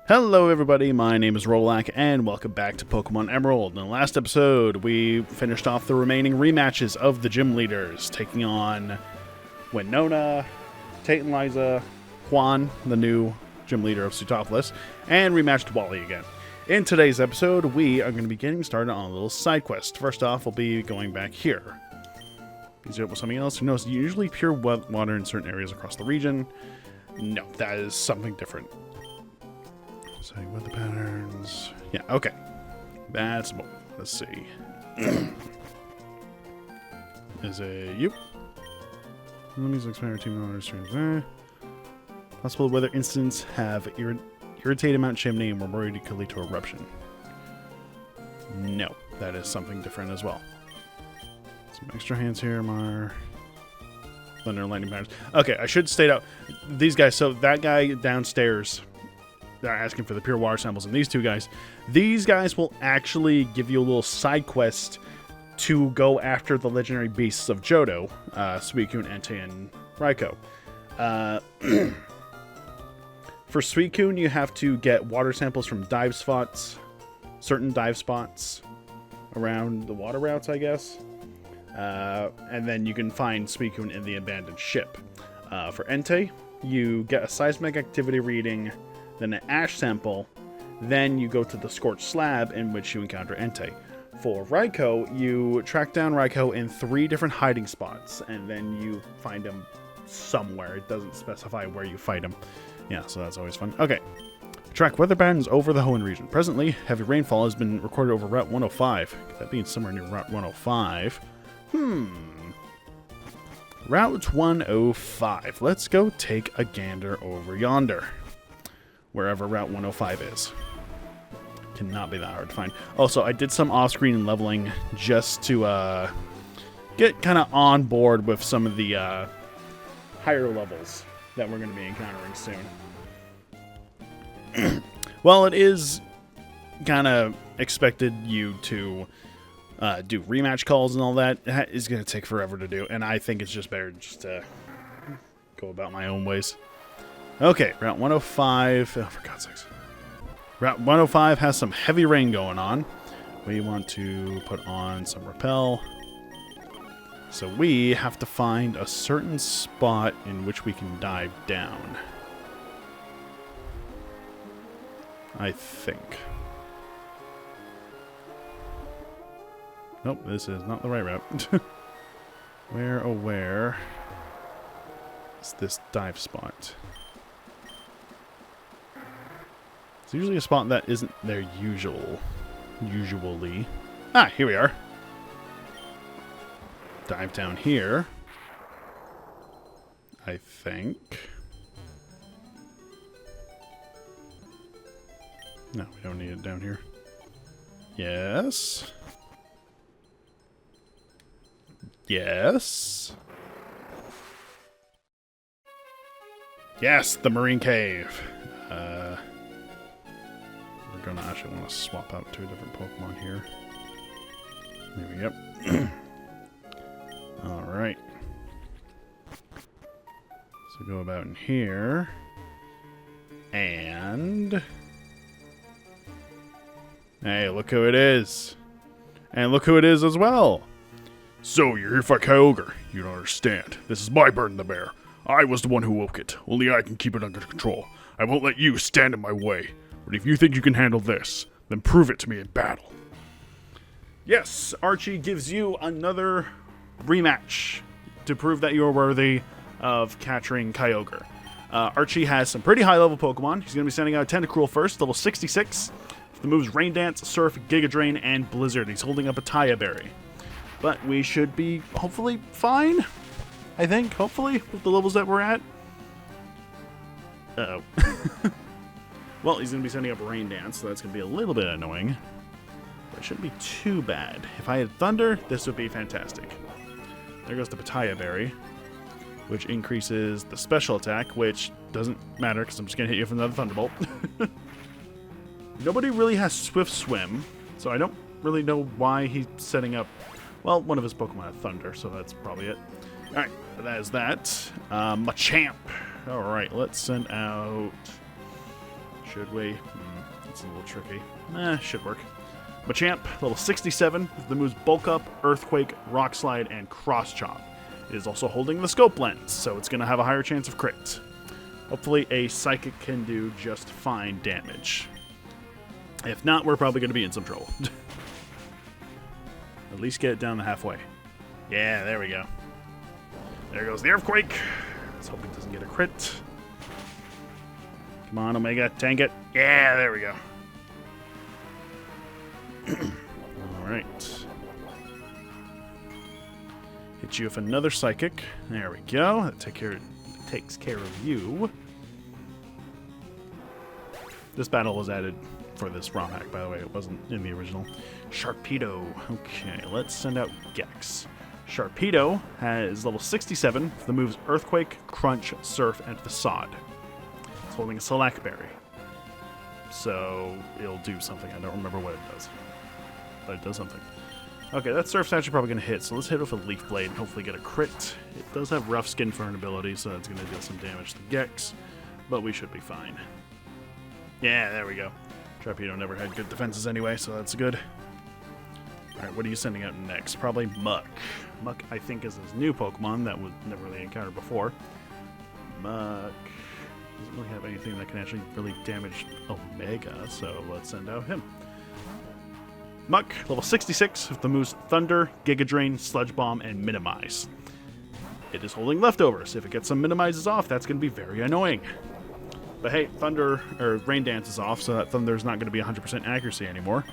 Hello everybody, my name is Rolak, and welcome back to Pokemon Emerald. In the last episode, we finished off the remaining rematches of the gym leaders, taking on Winona, Tate and Liza, Hoenn, the new gym leader of Sootopolis, and rematched Wally again. In today's episode, we are going to be getting started on a little side quest. First off, we'll be going back here. Is it with something else? Who knows? Usually pure water in certain areas across the region. No, that is something different. So weather patterns. Yeah, okay. That's more. Let's see. Is a you? Enemies expire 2 minutes turns. Possible weather incidents have irritated Mount Chimney and were worried it could lead to eruption. No, that is something different as well. Some extra hands here, Mar. Thunder and lightning patterns. Okay, I should state out these guys. So that guy downstairs. They're asking for the pure water samples, and these guys will actually give you a little side quest to go after the legendary beasts of Johto, Suicune, Entei, and Raikou. For Suicune, you have to get water samples from dive spots, certain dive spots around the water routes, I guess. And then you can find Suicune in the abandoned ship. For Entei, you get a seismic activity reading, then an ash sample, then you go to the scorched slab in which you encounter Entei. For Raikou, you track down Raikou in 3 different hiding spots, and then you find him somewhere. It doesn't specify where you fight him. Yeah, so that's always fun. Okay. Track weather patterns over the Hoenn region. Presently, heavy rainfall has been recorded over Route 105. That being somewhere near Route 105. Route 105. Let's go take a gander over yonder. Wherever Route 105 is. Cannot be that hard to find. Also, I did some off-screen leveling just to get kind of on board with some of the higher levels that we're going to be encountering soon. Well, it is kind of expected you to do rematch calls and all that. That is going to take forever to do, and I think it's just better just to go about my own ways. Okay, Route 105. Oh, for God's sakes. Route 105 has some heavy rain going on. We want to put on some repel. So we have to find a certain spot in which we can dive down. I think. Nope, this is not the right route. Where is this dive spot? It's usually a spot that isn't there usually. Ah, here we are. Dive down here. I think. No, we don't need it down here. Yes. Yes. Yes, the marine cave. We're gonna actually want to swap out 2 different Pokemon here. There we go. Alright. So go about in here. And hey, look who it is. And look who it is as well. So, you're here for Kyogre. You don't understand. This is my burden to bear. I was the one who woke it. Only I can keep it under control. I won't let you stand in my way. But if you think you can handle this, then prove it to me in battle. Yes, Archie gives you another rematch to prove that you're worthy of capturing Kyogre. Archie has some pretty high-level Pokemon. He's going to be sending out Tentacruel first, level 66. The moves Rain Dance, Surf, Giga Drain, and Blizzard. He's holding up a Taya Berry. But we should be hopefully fine. I think, hopefully, with the levels that we're at. Uh-oh. Well, he's going to be sending up Rain Dance, so that's going to be a little bit annoying. But it shouldn't be too bad. If I had Thunder, this would be fantastic. There goes the Pataya Berry, which increases the special attack, which doesn't matter because I'm just going to hit you with another Thunderbolt. Nobody really has Swift Swim, so I don't really know why he's setting up... Well, one of his Pokemon had Thunder, so that's probably it. Alright, that is that. Machamp. Alright, let's send out... Should we? It's a little tricky. Should work. Machamp, level 67, that moves Bulk Up, Earthquake, Rock Slide, and Cross Chop. It is also holding the Scope Lens, so it's going to have a higher chance of crit. Hopefully a Psychic can do just fine damage. If not, we're probably going to be in some trouble. At least get it down the halfway. Yeah, there we go. There goes the Earthquake. Let's hope it doesn't get a crit. Come on, Omega, tank it. Yeah, there we go. Alright. Hit you with another Psychic. There we go. That takes care of you. This battle was added for this ROM hack, by the way. It wasn't in the original. Sharpedo. Okay, let's send out Gex. Sharpedo has level 67. The moves Earthquake, Crunch, Surf, and Facade. It's holding a Select Berry. So it'll do something. I don't remember what it does. But it does something. Okay, that Surf's actually probably going to hit, so let's hit it with a Leaf Blade and hopefully get a crit. It does have Rough Skin for an ability, so that's going to deal some damage to Gex, but we should be fine. Yeah, there we go. Sharpedo never had good defenses anyway, so that's good. Alright, what are you sending out next? Probably Muck. Muck, I think, is his new Pokemon that was never really encountered before. Muck doesn't really have anything that can actually really damage Omega, so let's send out him. Muck, level 66, with the moves Thunder, Giga Drain, Sludge Bomb, and Minimize. It is holding leftovers. If it gets some Minimizes off, that's going to be very annoying. But hey, Thunder, or Rain Dance is off, so that Thunder is not going to be 100% accuracy anymore.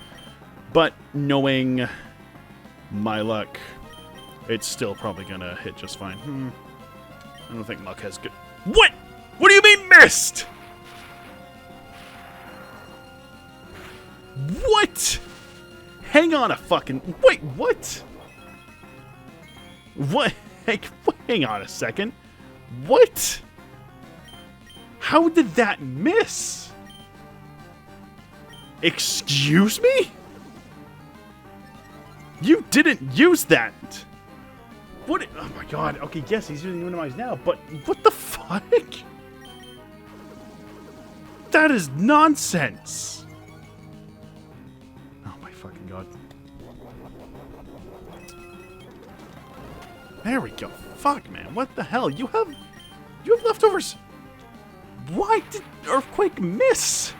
But knowing my luck, it's still probably going to hit just fine. I don't think Muck has good... What? What do you mean missed? What? Hang on a fucking... Wait, what? What? Hang on a second. What? How did that miss? Excuse me? You didn't use that. What? Oh my god. Okay, yes, he's using Minimize now, but what the fuck? That is nonsense. Fucking god. There we go. Fuck, man. What the hell? You have leftovers. Why did Earthquake miss?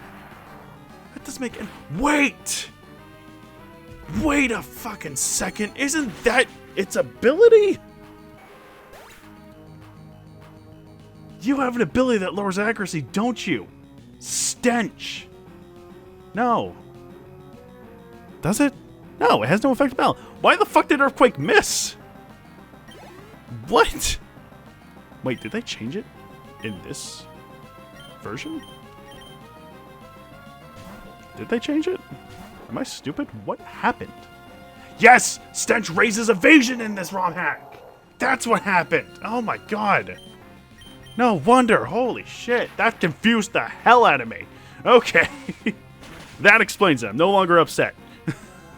That doesn't make any... Wait a fucking second. Isn't that its ability? You have an ability that lowers accuracy, don't you? Stench. No. Does it? No, it has no effect at all. Why the fuck did Earthquake miss? What? Wait, did they change it in this version? Did they change it? Am I stupid? What happened? Yes! Stench raises evasion in this ROM hack! That's what happened! Oh my god! No wonder! Holy shit! That confused the hell out of me! Okay. That explains it. I'm no longer upset.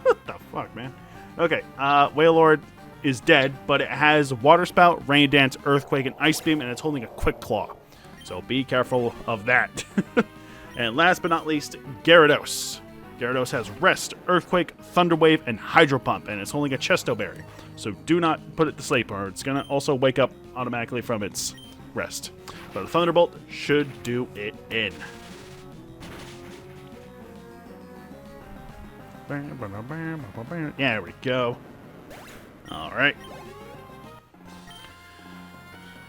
What the fuck, man? Okay, Wailord is dead, but it has Water Spout, Rain Dance, Earthquake, and Ice Beam, and it's holding a Quick Claw. So be careful of that. And last but not least, Gyarados. Gyarados has Rest, Earthquake, Thunder Wave, and Hydro Pump, and it's holding a Chesto Berry. So do not put it to sleep, or it's going to also wake up automatically from its rest. But the Thunderbolt should do it in. There we go. Alright.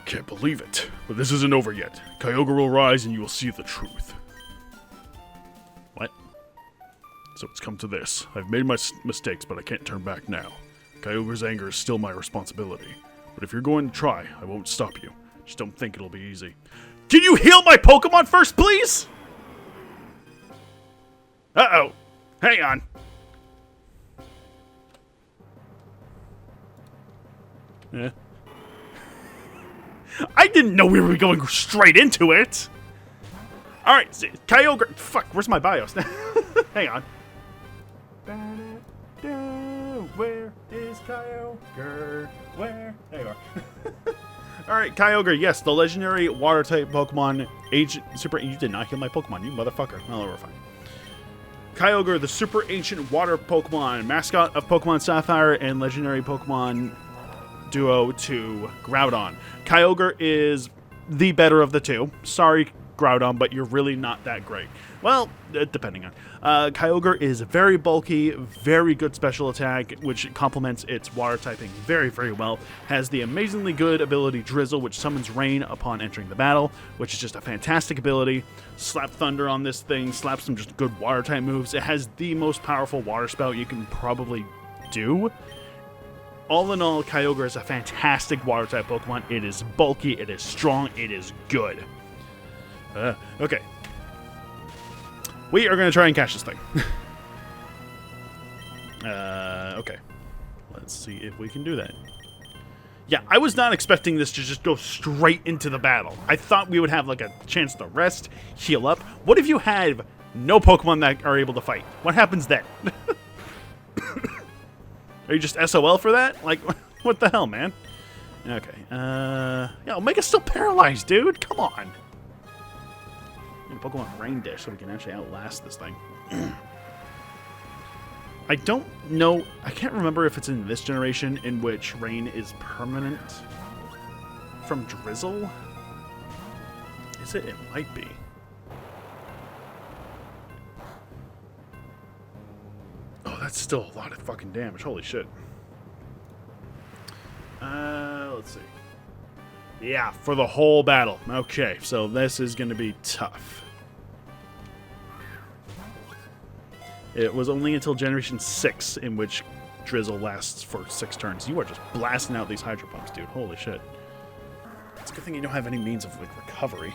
Can't believe it. But this isn't over yet. Kyogre will rise and you will see the truth. What? So it's come to this. I've made my mistakes, but I can't turn back now. Kyogre's anger is still my responsibility. But if you're going to try, I won't stop you. Just don't think it'll be easy. Can you heal my Pokemon first, please? Uh-oh. Hang on. Yeah. I didn't know we were going straight into it. Alright, Kyogre. Fuck, where's my BIOS? Hang on. Where is Kyogre? Where? There you are. Alright, Kyogre, yes, the legendary water-type Pokemon. You did not heal my Pokemon, you motherfucker. Oh, we're fine. Kyogre, the super ancient water Pokemon, mascot of Pokemon Sapphire and legendary Pokemon duo to Groudon. Kyogre is the better of the two. Sorry, Groudon, but you're really not that great. Well, depending on. Kyogre is very bulky, very good special attack, which complements its water typing very, very well. Has the amazingly good ability Drizzle, which summons rain upon entering the battle, which is just a fantastic ability. Slap Thunder on this thing, slap some just good water type moves. It has the most powerful water spout you can probably do. All in all, Kyogre is a fantastic water type Pokemon. It is bulky, it is strong, it is good. Okay. We are going to try and catch this thing. Okay. Let's see if we can do that. Yeah, I was not expecting this to just go straight into the battle. I thought we would have like a chance to rest, heal up. What if you have no Pokemon that are able to fight? What happens then? Are you just SOL for that? Like, what the hell, man? Okay. Yeah, Omega's still paralyzed, dude. Come on. Pokemon Rain Dish so we can actually outlast this thing. I don't know. I can't remember if it's in this generation in which Rain is permanent from Drizzle. Is it? It might be. Oh, that's still a lot of fucking damage. Holy shit. Let's see. Yeah, for the whole battle. Okay, so this is going to be tough. It was only until Generation 6 in which Drizzle lasts for 6 turns. You are just blasting out these Hydro Pumps, dude. Holy shit. It's a good thing you don't have any means of, like, recovery.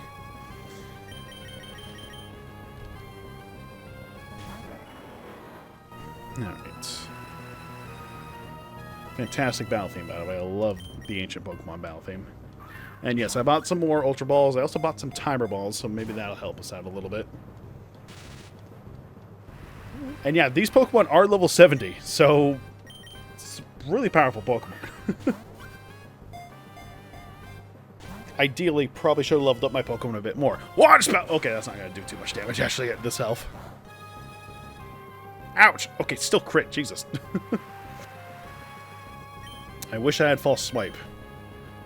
Alright. Fantastic battle theme, by the way. I love the ancient Pokemon battle theme. And yes, I bought some more Ultra Balls. I also bought some Timer Balls, so maybe that'll help us out a little bit. And yeah, these Pokemon are level 70, so it's a really powerful Pokemon. Ideally, probably should have leveled up my Pokemon a bit more. Water Spout! Okay, that's not going to do too much damage, actually, at this health. Ouch! Okay, still crit, Jesus. I wish I had False Swipe.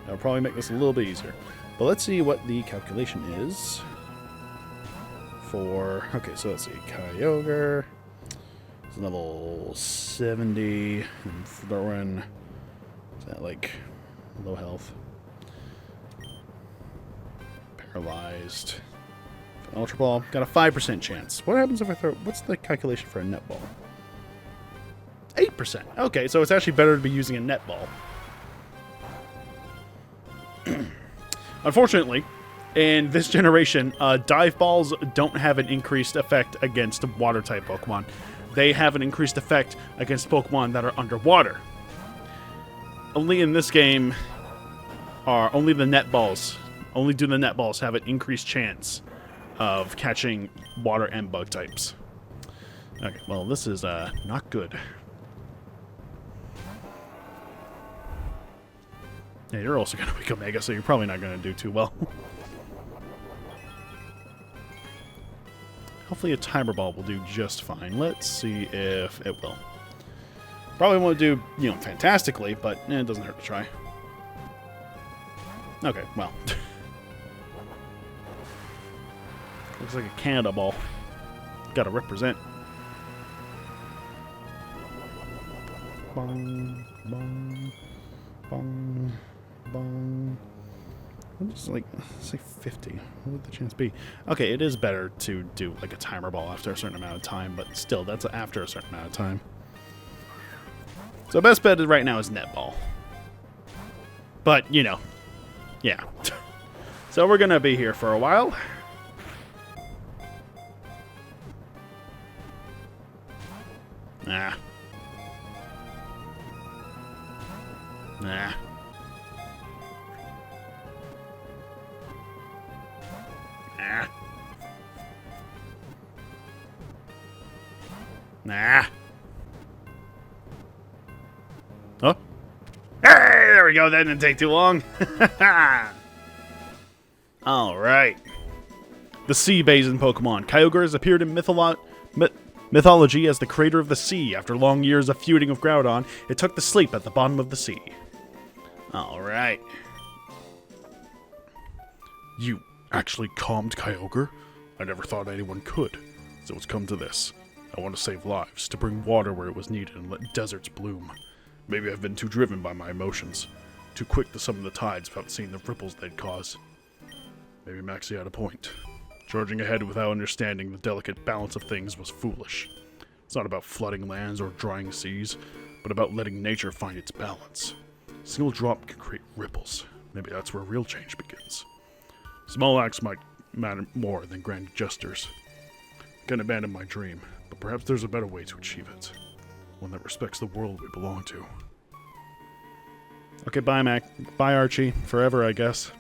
That would probably make this a little bit easier. But let's see what the calculation is for... Okay, so let's see. Kyogre is level 70. And throw in... Is that like low health? Paralyzed. Ultra Ball. Got a 5% chance. What happens if I throw... What's the calculation for a net ball? 8%. Okay, so it's actually better to be using a net ball. Unfortunately, in this generation, dive balls don't have an increased effect against water-type Pokemon. They have an increased effect against Pokemon that are underwater. Only in this game are only the net balls. Only do the net balls have an increased chance of catching water and bug types. Okay, well, this is not good. Yeah, you're also going to become Mega, so you're probably not going to do too well. Hopefully a Timer Ball will do just fine. Let's see if it will. Probably won't do, you know, fantastically, but it doesn't hurt to try. Okay, well. Looks like a Canada Ball. Gotta represent. Bong, bong, bong. Bong. I'm just like, say 50. What would the chance be? Okay, it is better to do like a Timer Ball after a certain amount of time, but still, that's after a certain amount of time. So best bet right now is Net Ball. But, you know, yeah. So we're gonna be here for a while. Nah. Nah. Nah. Nah. Oh. Hey, there There we go. That didn't take too long. All right. The sea basin Pokemon. Kyogre has appeared in mythology as the creator of the sea. After long years of feuding with Groudon, it took to sleep at the bottom of the sea. All right. You actually calmed Kyogre? I never thought anyone could. So it's come to this. I want to save lives, to bring water where it was needed and let deserts bloom. Maybe I've been too driven by my emotions. Too quick to summon the tides without seeing the ripples they'd cause. Maybe Maxie had a point. Charging ahead without understanding the delicate balance of things was foolish. It's not about flooding lands or drying seas, but about letting nature find its balance. A single drop can create ripples. Maybe that's where real change begins. Small acts might matter more than grand gestures. I can abandon my dream, but perhaps there's a better way to achieve it. One that respects the world we belong to. Okay, bye, Mac. Bye, Archie. Forever, I guess.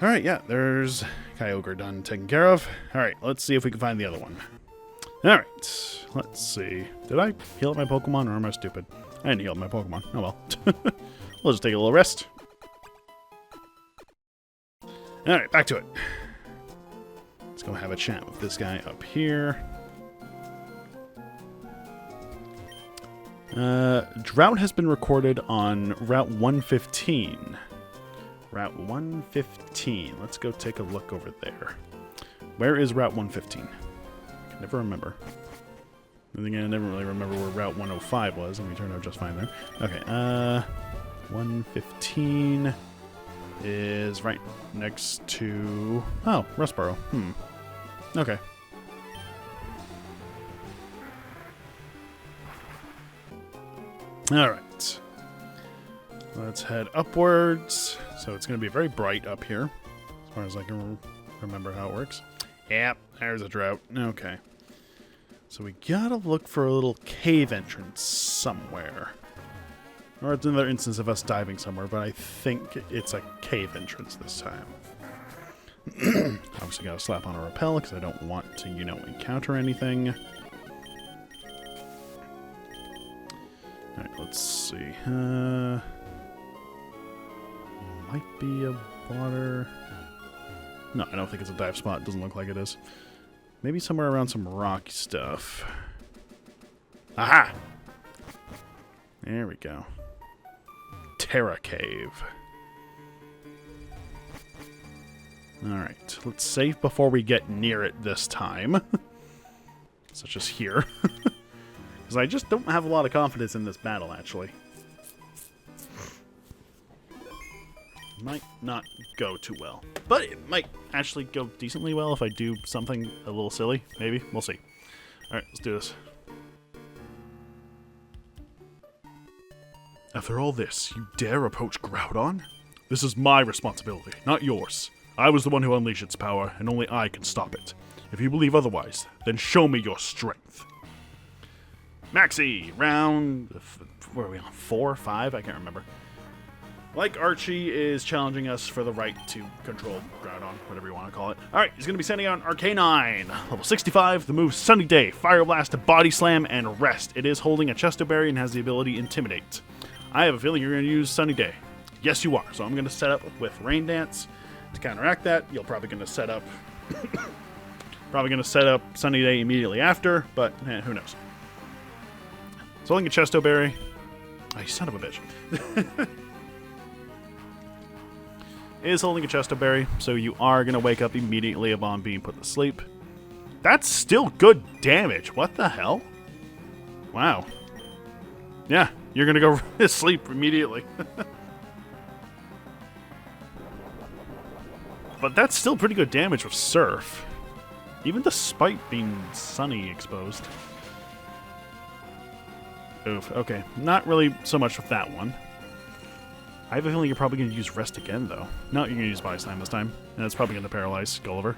Alright, yeah, there's Kyogre done taken care of. Alright, let's see if we can find the other one. Alright, let's see. Did I heal up my Pokemon, or am I stupid? I didn't heal up my Pokemon. Oh well. We'll just take a little rest. Alright, back to it. Let's go have a chat with this guy up here. Drought has been recorded on Route 115. Route 115. Let's go take a look over there. Where is Route 115? I can never remember. I think I never really remember where Route 105 was, and we turned out just fine there. Okay, 115 is right next to... Oh, Rustboro. Okay. Alright. Let's head upwards. So it's going to be very bright up here, as far as I can remember how it works. Yep, there's a drought. Okay. So we gotta look for a little cave entrance somewhere. Or it's another instance of us diving somewhere, but I think it's a cave entrance this time. Obviously gotta slap on a repel, because I don't want to, you know, encounter anything. Alright, let's see. Might be a water... No, I don't think it's a dive spot. It doesn't look like it is. Maybe somewhere around some rocky stuff. Aha! There we go. Terra Cave. Alright, let's save before we get near it this time. Such as here. Because I just don't have a lot of confidence in this battle, actually. Might not go too well. But it might actually go decently well if I do something a little silly. Maybe. We'll see. Alright, let's do this. After all this, you dare approach Groudon? This is my responsibility, not yours. I was the one who unleashed its power, and only I can stop it. If you believe otherwise, then show me your strength. Maxie! Round... Where are we on? 4 or 5? I can't remember. Like Archie is challenging us for the right to control Groudon, whatever you want to call it. Alright, he's going to be sending out Arcanine. Level 65, the move Sunny Day, Fire Blast, Body Slam, and Rest. It is holding a Chesto Berry and has the ability Intimidate. I have a feeling you're going to use Sunny Day. Yes, you are. So I'm going to set up with Rain Dance to counteract that. You're probably going to set up... Sunny Day immediately after, but who knows. So holding a Chesto Berry. Oh, you son of a bitch. Is holding a Chesto Berry, so you are going to wake up immediately upon being put to sleep. That's still good damage. What the hell? Wow. Yeah, you're going to go to sleep immediately. But that's still pretty good damage with Surf. Even despite being sunny exposed. Oof, okay. Not really so much with that one. I have a feeling you're probably going to use Rest again, though. No, you're going to use Body Slam this time. And it's probably going to paralyze Gulliver.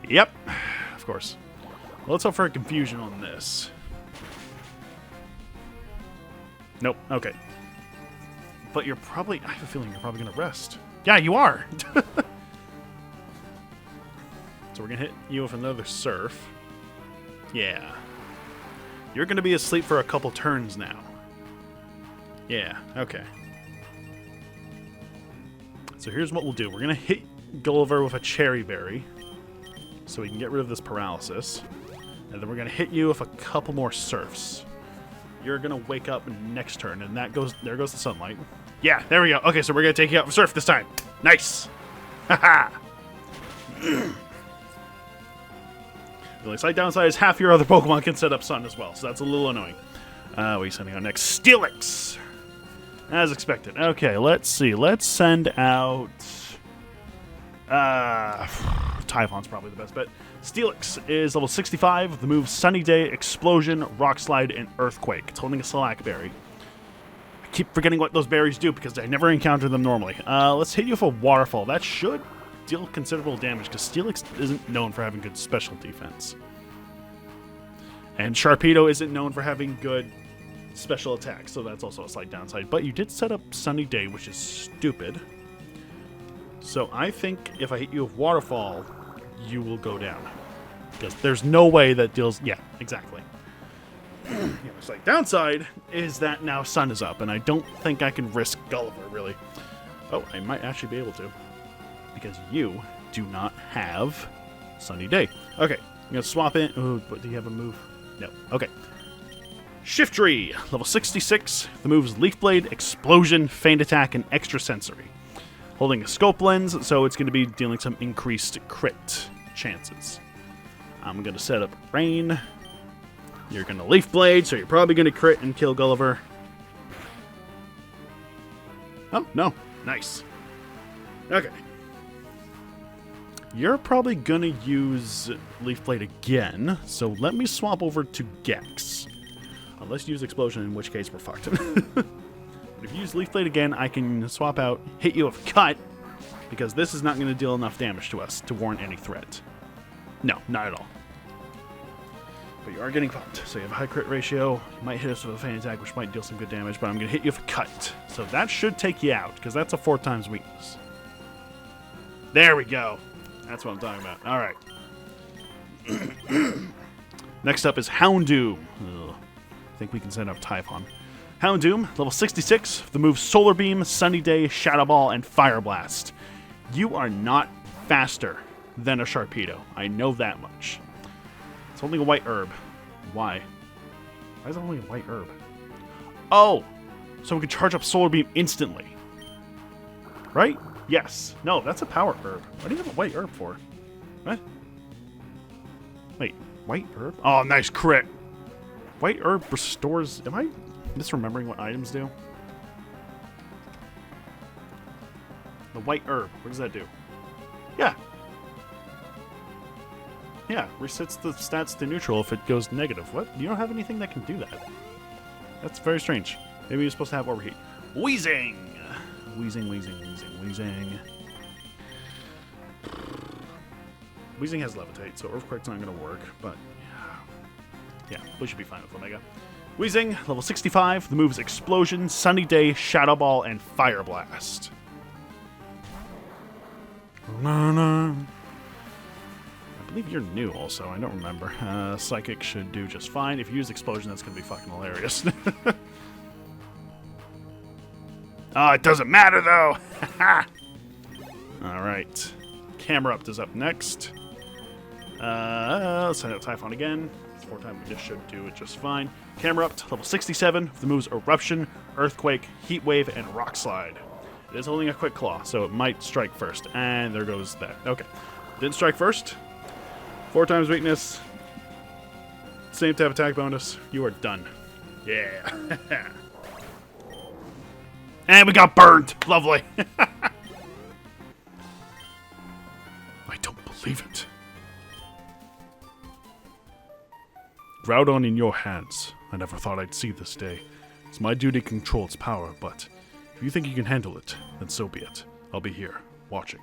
Yep. Of course. Well, let's hope for a confusion on this. Nope. Okay. But you're probably... I have a feeling you're probably going to rest. Yeah, you are! So we're going to hit you with another Surf. Yeah. You're going to be asleep for a couple turns now. Yeah, okay. So here's what we'll do. We're going to hit Gulliver with a cherry berry so we can get rid of this paralysis. And then we're going to hit you with a couple more surfs. You're going to wake up next turn, and there goes the sunlight. Yeah, there we go. Okay, so we're going to take you out for surf this time. Nice. Haha. The only slight downside is half your other Pokemon can set up sun as well, so that's a little annoying. What are you sending out next? Steelix! As expected. Okay, let's see. Let's send out... Typhon's probably the best bet. Steelix is level 65 with the moves Sunny Day, Explosion, Rock Slide, and Earthquake. It's holding a Slack Berry. I keep forgetting what those berries do because I never encounter them normally. Let's hit you with a Waterfall. That should deal considerable damage because Steelix isn't known for having good special defense. And Sharpedo isn't known for having good special attacks, so that's also a slight downside. But you did set up Sunny Day, which is stupid. So I think if I hit you with Waterfall, you will go down. Because there's no way that deals... Yeah, exactly. The slight downside is that now Sun is up, and I don't think I can risk Gulliver, really. Oh, I might actually be able to. Because you do not have Sunny Day. Okay, I'm going to swap in... Oh, but do you have a move? No. Okay. Shiftry, level 66. The moves Leaf Blade, Explosion, Feint Attack, and Extra Sensory. Holding a Scope Lens, so it's going to be dealing some increased crit chances. I'm going to set up Rain. You're going to Leaf Blade, so you're probably going to crit and kill Gulliver. Oh, no. Nice. Okay. You're probably going to use Leaf Blade again, so let me swap over to Gex. Unless you use Explosion, in which case we're fucked. If you use Leaf Blade again, I can swap out, hit you with Cut, because this is not going to deal enough damage to us to warrant any threat. No, not at all. But you are getting fucked, so you have a high crit ratio. You might hit us with a Feint Attack, which might deal some good damage, but I'm going to hit you with a Cut. So that should take you out, because that's a 4 times weakness. There we go. That's what I'm talking about. All right. Next up is Houndoom. Ugh. I think we can send up Typhon. Houndoom, level 66, the moves Solar Beam, Sunny Day, Shadow Ball, and Fire Blast. You are not faster than a Sharpedo. I know that much. It's only a white herb. Why? Why is it only a white herb? Oh! So we can charge up Solar Beam instantly. Right? Yes. No, that's a power herb. What do you have a white herb for? What? Wait, white herb? Oh, nice crit. White herb restores... Am I misremembering what items do? The white herb. What does that do? Yeah. Yeah, resets the stats to neutral if it goes negative. What? You don't have anything that can do that. That's very strange. Maybe you're supposed to have overheat. Wheezing! Wheezing, wheezing, wheezing, wheezing. Wheezing has Levitate, so Earthquake's not going to work, but... Yeah, we should be fine with Omega. Wheezing, level 65. The moves Explosion, Sunny Day, Shadow Ball, and Fire Blast. I believe you're new also. I don't remember. Psychic should do just fine. If you use Explosion, that's going to be fucking hilarious. Oh, it doesn't matter, though. All right. Camera Up is up next. Let's send out Typhon again. 4 times we just should do it just fine. Camera Up to level 67. The moves Eruption, Earthquake, Heat Wave, and Rock Slide. It is holding a Quick Claw, so it might strike first. And there goes that. Okay. Didn't strike first. 4 times weakness. Same type attack bonus. You are done. Yeah. And we got burned. Lovely. I don't believe it. Groudon in your hands. I never thought I'd see this day. It's my duty to control its power, but if you think you can handle it, then so be it. I'll be here, watching.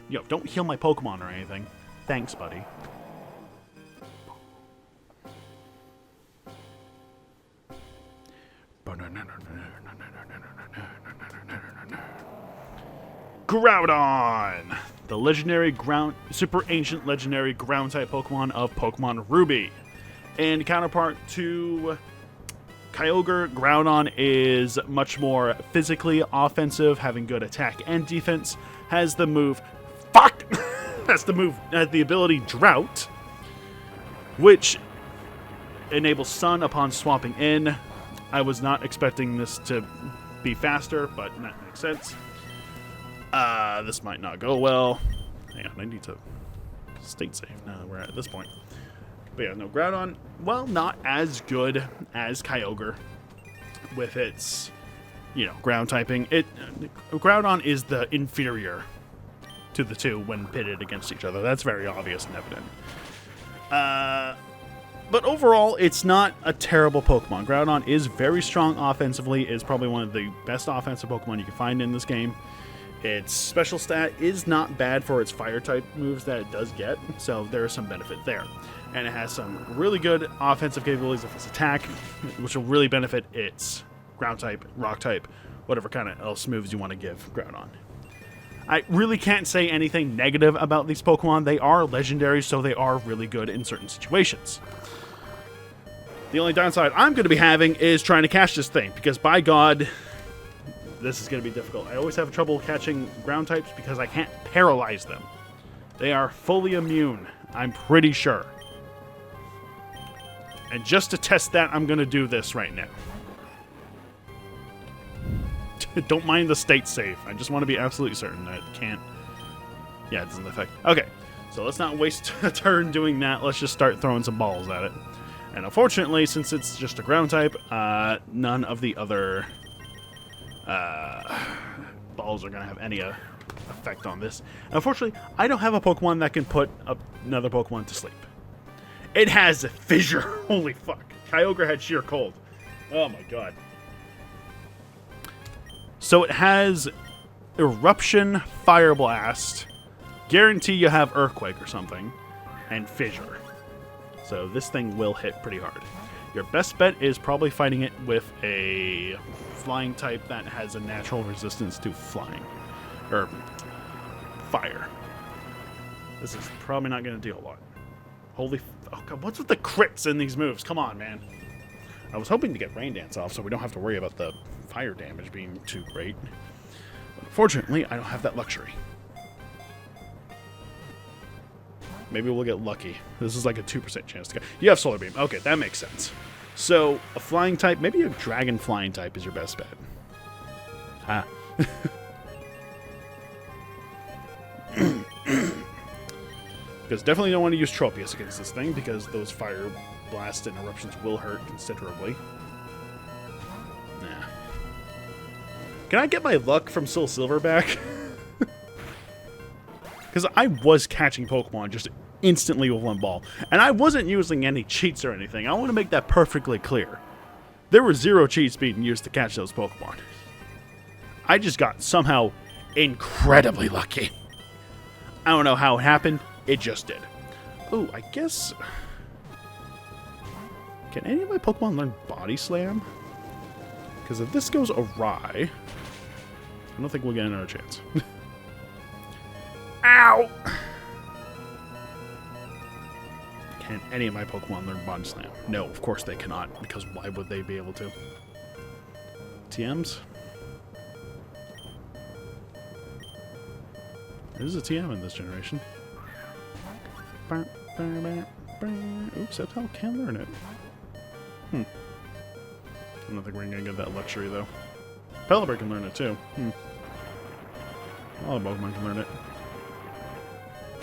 Yo, don't heal my Pokemon or anything. Thanks, buddy. Groudon! The legendary super ancient legendary ground type Pokemon of Pokemon Ruby. And counterpart to Kyogre, Groudon is much more physically offensive, having good attack and defense. Has the move... Fuck! Has the ability Drought, which enables Sun upon swapping in. I was not expecting this to be faster, but that makes sense. This might not go well. Hang on, I need to state save now that we're at this point. But yeah, no, Groudon, well, not as good as Kyogre with its, ground typing. Groudon is the inferior to the two when pitted against each other. That's very obvious and evident. But overall, it's not a terrible Pokemon. Groudon is very strong offensively. Is probably one of the best offensive Pokemon you can find in this game. Its special stat is not bad for its fire-type moves that it does get, so there is some benefit there. And it has some really good offensive capabilities of its attack, which will really benefit its ground-type, rock-type, whatever kind of else moves you want to give Groudon. I really can't say anything negative about these Pokemon. They are legendary, so they are really good in certain situations. The only downside I'm going to be having is trying to catch this thing, because by God, this is going to be difficult. I always have trouble catching ground types because I can't paralyze them. They are fully immune, I'm pretty sure. And just to test that, I'm going to do this right now. Don't mind the state save. I just want to be absolutely certain that it can't... Yeah, it doesn't affect... Okay, so let's not waste a turn doing that. Let's just start throwing some balls at it. And unfortunately, since it's just a ground type, none of the other balls are going to have any effect on this. And unfortunately, I don't have a Pokemon that can put another Pokemon to sleep. It has a fissure. Holy fuck. Kyogre had sheer cold. Oh my god. So it has Eruption, Fire Blast, guarantee you have Earthquake or something, and Fissure. So this thing will hit pretty hard. Your best bet is probably fighting it with a flying type that has a natural resistance to flying. Or fire. This is probably not going to deal a lot. Holy... Oh god, what's with the crits in these moves? Come on, man. I was hoping to get Rain Dance off so we don't have to worry about the fire damage being too great. But unfortunately, I don't have that luxury. Maybe we'll get lucky. This is like a 2% chance to go. You have Solar Beam. Okay, that makes sense. So, a flying type, maybe a dragon flying type is your best bet. Ah. Because definitely don't want to use Tropius against this thing, because those fire blasts and eruptions will hurt considerably. Nah. Can I get my luck from Soul Silver back? Because I was catching Pokemon just instantly with one ball. And I wasn't using any cheats or anything. I want to make that perfectly clear. There were 0 cheats being used to catch those Pokemon. I just got somehow incredibly lucky. I don't know how it happened. It just did. Ooh, I guess... Can any of my Pokemon learn Body Slam? Because if this goes awry... I don't think we'll get another chance. Ow! Can any of my Pokemon learn Body Slam? No, of course they cannot, because why would they be able to? TMs? There's a TM in this generation. Oops, Sceptile can learn it. I don't think we're going to get that luxury, though. Pelipper can learn it, too. All the Pokemon can learn it.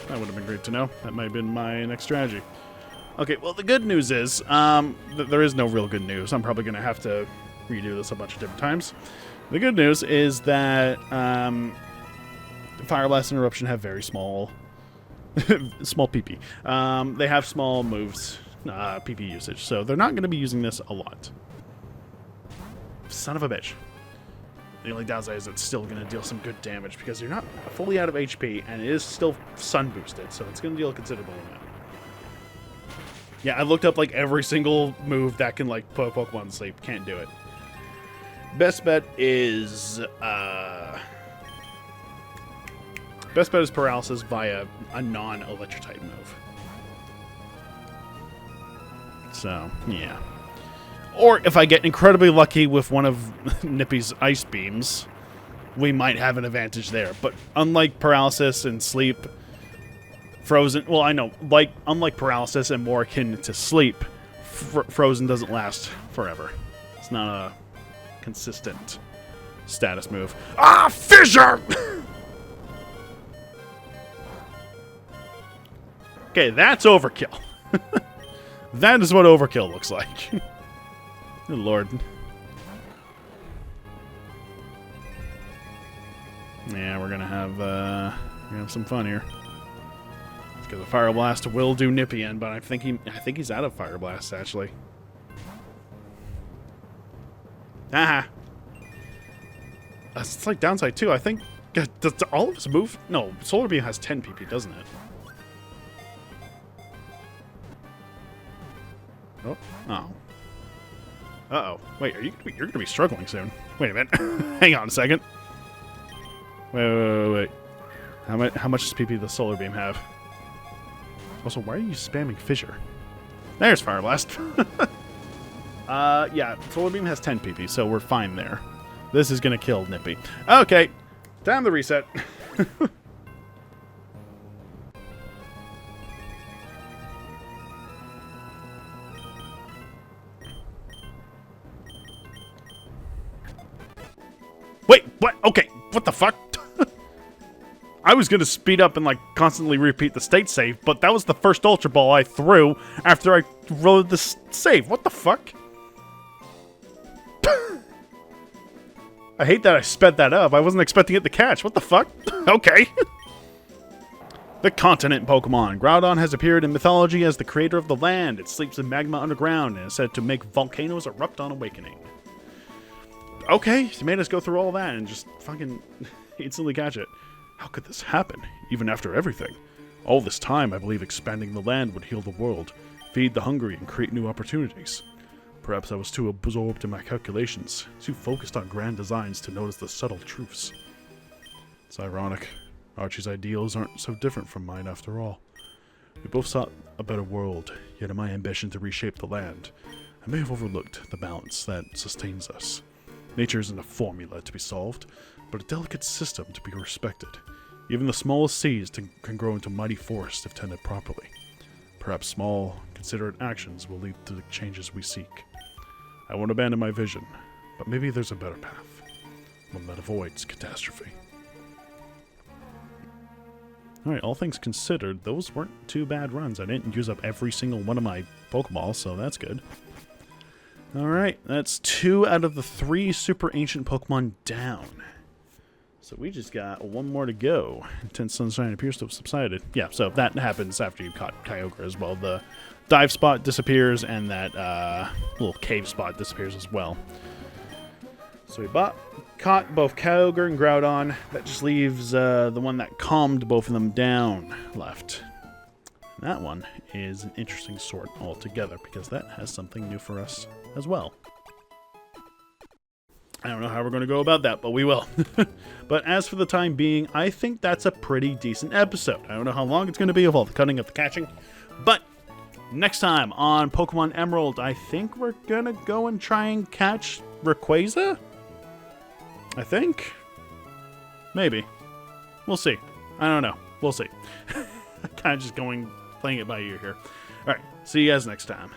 That would have been great to know. That might have been my next strategy. Okay, well, the good news is, there is no real good news. I'm probably going to have to redo this a bunch of different times. The good news is that Fire Blast and Eruption have very small... small PP. They have small moves, PP usage, so they're not going to be using this a lot. Son of a bitch. The only downside is it's still going to deal some good damage because you're not fully out of HP and it is still sun boosted, so it's going to deal a considerable amount. Yeah, I looked up like every single move that can like put a Pokemon to sleep. Can't do it. Best bet is paralysis via a non-electric type move. So, yeah. Or if I get incredibly lucky with one of Nippy's ice beams, we might have an advantage there. But unlike paralysis and sleep, frozen... Well, I know. Unlike paralysis and more akin to sleep, frozen doesn't last forever. It's not a consistent status move. Ah, fissure! Okay, that's overkill. That is what overkill looks like. Good lord. Yeah, we're gonna have some fun here. Because the Fire Blast will do Nippy in, but I think he's out of Fire Blast actually. Aha. That's like downside too. I think does all of his move? No, Solar Beam has 10 PP, doesn't it? Oh. Oh. Uh-oh. Wait, you're gonna be struggling soon. Wait a minute. Hang on a second. Wait. How much does PP the Solar Beam have? Also, why are you spamming Fissure? There's Fire Blast. Yeah, Solar Beam has 10 PP, so we're fine there. This is gonna kill Nippy. Okay, time to reset. Wait, what? Okay, what the fuck? I was gonna speed up and like constantly repeat the state save, but that was the first Ultra Ball I threw after I rolled the save. What the fuck? I hate that I sped that up. I wasn't expecting it to catch. What the fuck? Okay. The continent Pokemon. Groudon has appeared in mythology as the creator of the land. It sleeps in magma underground and is said to make volcanoes erupt on awakening. Okay, he made us go through all that and just fucking instantly catch it. How could this happen, even after everything? All this time, I believe expanding the land would heal the world, feed the hungry, and create new opportunities. Perhaps I was too absorbed in my calculations, too focused on grand designs to notice the subtle truths. It's ironic. Archie's ideals aren't so different from mine after all. We both sought a better world, yet in my ambition to reshape the land, I may have overlooked the balance that sustains us. Nature isn't a formula to be solved, but a delicate system to be respected. Even the smallest seeds can grow into mighty forests if tended properly. Perhaps small, considerate actions will lead to the changes we seek. I won't abandon my vision, but maybe there's a better path, one that avoids catastrophe. Alright, all things considered, those weren't too bad runs. I didn't use up every single one of my Pokeballs, so that's good. Alright, that's 2 out of the 3 super ancient Pokemon down. So we just got one more to go. Intense sunshine appears to have subsided. Yeah, so that happens after you caught Kyogre as well. The dive spot disappears and that little cave spot disappears as well. So we caught both Kyogre and Groudon. That just leaves the one that calmed both of them down left. And that one is an interesting sort altogether because that has something new for us as well. I don't know how we're going to go about that, but we will. But as for the time being, I think that's a pretty decent episode. I don't know how long it's going to be of all the cutting of the catching, but next time on Pokemon Emerald, I think we're going to go and try and catch Rayquaza? I think? Maybe. We'll see. I don't know. We'll see. Kind of just playing it by ear here. Alright, see you guys next time.